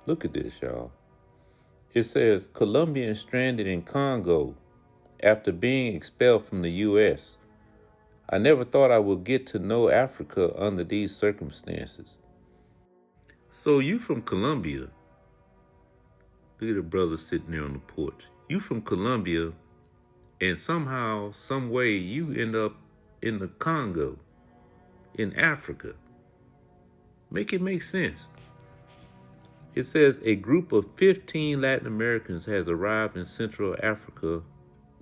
Look at this, y'all. It says Colombian stranded in Congo after being expelled from the U.S. I never thought I would get to know Africa under these circumstances. So you from Colombia. Look at the brother sitting there on the porch. You from Colombia, and somehow, some way, you end up in the Congo, in Africa. Make it make sense. It says a group of 15 Latin Americans has arrived in Central Africa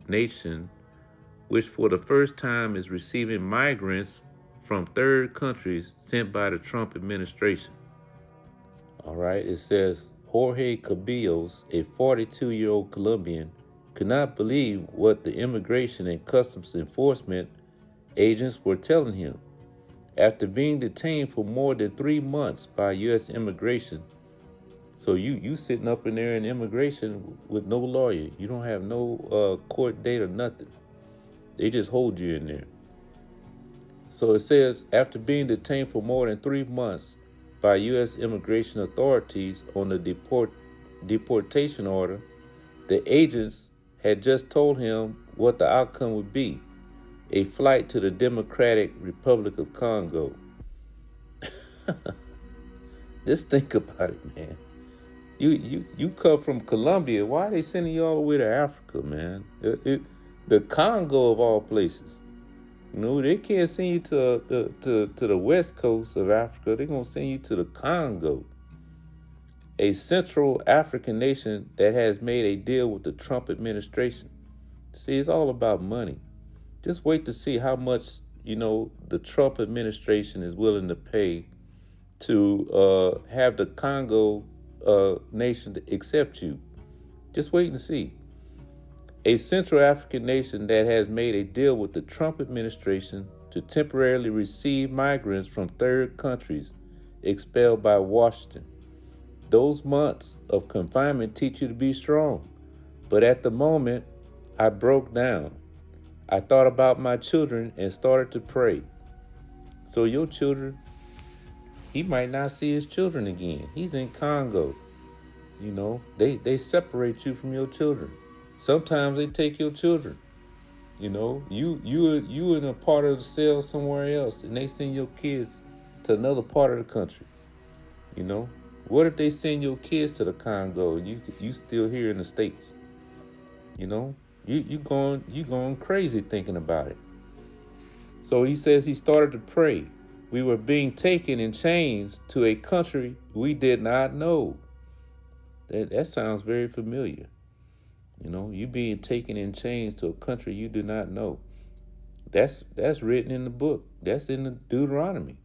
nation, which for the first time is receiving migrants from third countries sent by the Trump administration. All right, it says Jorge Cabillos, a 42-year-old Colombian, could not believe what the immigration and customs enforcement agents were telling him. After being detained for more than 3 months by U.S. immigration, so you sitting up in there in immigration with no lawyer. You don't have no court date or nothing. They just hold you in there. So it says, after being detained for more than 3 months by U.S. immigration authorities on the deportation order, the agents had just told him what the outcome would be: a flight to the Democratic Republic of Congo. Just think about it, man. You come from Colombia. Why are they sending you all the way to Africa, man? The Congo of all places. You know, they can't send you to the west coast of Africa. They're gonna send you to the Congo, a Central African nation that has made a deal with the Trump administration. See, it's all about money. Just wait to see how much, the Trump administration is willing to pay to have the Congo nation to accept you. Just wait and see. A Central African nation that has made a deal with the Trump administration to temporarily receive migrants from third countries expelled by Washington. Those months of confinement teach you to be strong. But at the moment, I broke down. I thought about my children and started to pray. So your children, he might not see his children again. He's in Congo. They separate you from your children. Sometimes they take your children. You in a part of the cell somewhere else, and they send your kids to another part of the country. What if they send your kids to the Congo and you still here in the States? You going crazy thinking about it. So he says he started to pray. We were being taken in chains to a country we did not know. That sounds very familiar. You being taken in chains to a country you do not know. That's written in the book. That's in the Deuteronomy.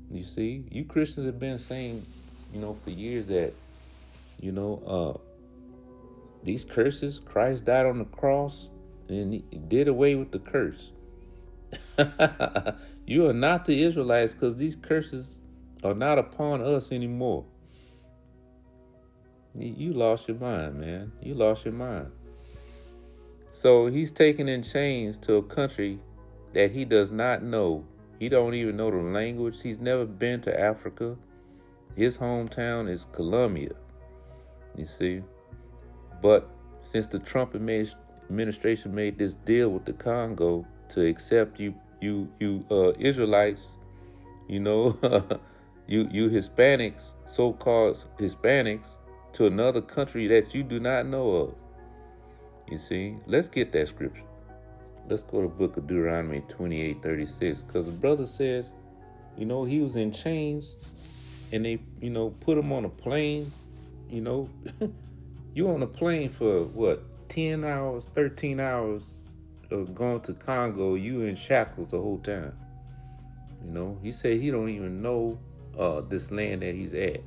You see, you Christians have been saying, for years that, these curses, Christ died on the cross and he did away with the curse. You are not the Israelites because these curses are not upon us anymore. You lost your mind, man. You lost your mind. So he's taken in chains to a country that he does not know. He don't even know the language. He's never been to Africa. His hometown is Colombia, you see. But since the Trump administration made this deal with the Congo to accept you Israelites, you Hispanics, so-called Hispanics, to another country that you do not know of. You see, let's get that scripture. Let's go to the book of Deuteronomy 28:36, because the brother says, he was in chains and they, put him on a plane. You on a plane for what, 10 hours, 13 hours of going to Congo, you in shackles the whole time. He said he don't even know this land that he's at.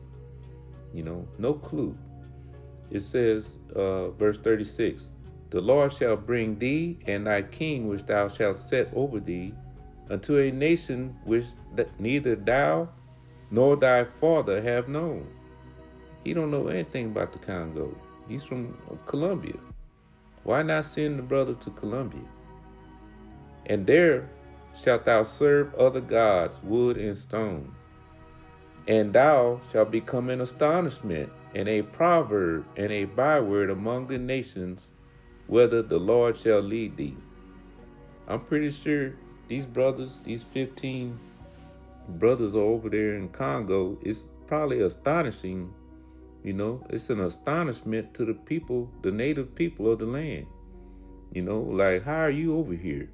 No clue. It says, verse 36, the Lord shall bring thee and thy king which thou shalt set over thee unto a nation which neither thou nor thy father have known. He don't know anything about the Congo. He's from Colombia. Why not send the brother to Colombia? And there shalt thou serve other gods, wood and stone. And thou shalt become an astonishment and a proverb and a byword among the nations, whither the Lord shall lead thee. I'm pretty sure these brothers, these 15 brothers are over there in Congo. It's probably astonishing, it's an astonishment to the people, the native people of the land. Like, how are you over here?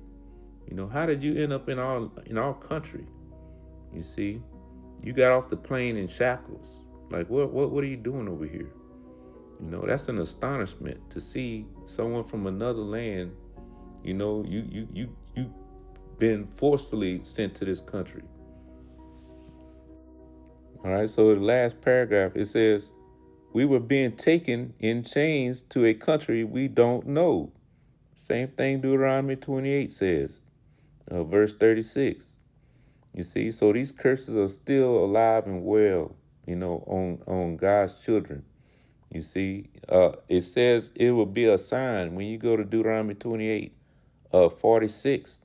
How did you end up in our country? You see, you got off the plane in shackles. Like, what are you doing over here? That's an astonishment to see someone from another land. You been forcefully sent to this country. All right. So the last paragraph, it says, "We were being taken in chains to a country we don't know." Same thing Deuteronomy 28 says, verse 36. You see, so these curses are still alive and well, on God's children. You see, it says it will be a sign when you go to Deuteronomy 28, 46.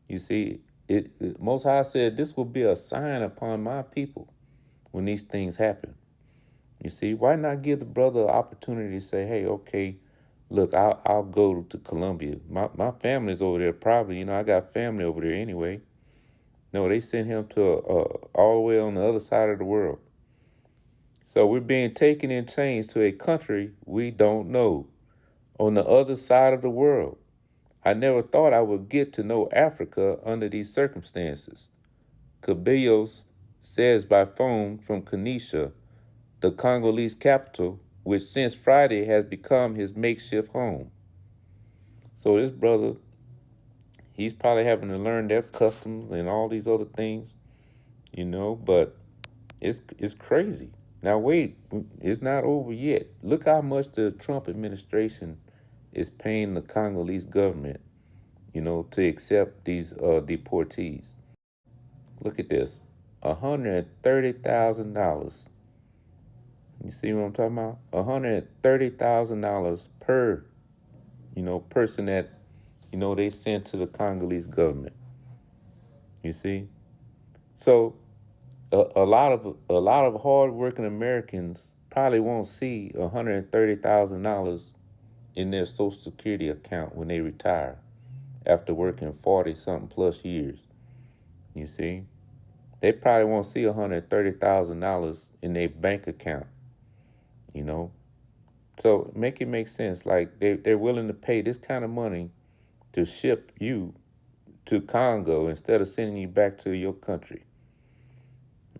You see, Most High said this will be a sign upon my people when these things happen. You see, why not give the brother an opportunity to say, hey, okay, look, I'll go to Colombia. My family's over there probably, I got family over there anyway. No, they sent him to all the way on the other side of the world. So we're being taken in chains to a country we don't know, on the other side of the world. I never thought I would get to know Africa under these circumstances. Cabillos says by phone from Kinshasa, the Congolese capital, which since Friday has become his makeshift home. So this brother, he's probably having to learn their customs and all these other things, but it's crazy. Now wait, it's not over yet. Look how much the Trump administration is paying the Congolese government, to accept these deportees. Look at this, $130,000. You see what I'm talking about? $130,000 per, person that, they sent to the Congolese government. You see, so a lot of hardworking Americans probably won't see $130,000 in their Social Security account when they retire after working 40 something plus years. You see, they probably won't see $130,000 in their bank account. You know, so make it make sense. Like they're willing to pay this kind of money to ship you to Congo instead of sending you back to your country.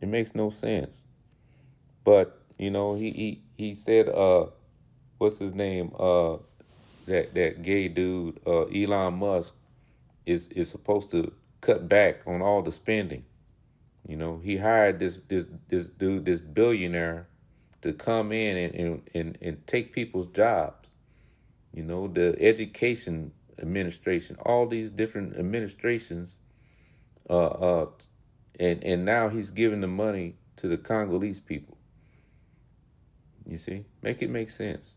It makes no sense. But he said what's his name, that gay dude, Elon Musk, is supposed to cut back on all the spending. He hired this dude, this billionaire, to come in and take people's jobs. The education administration, all these different administrations, uh, uh, and now he's giving the money to the Congolese people. You see, make it make sense.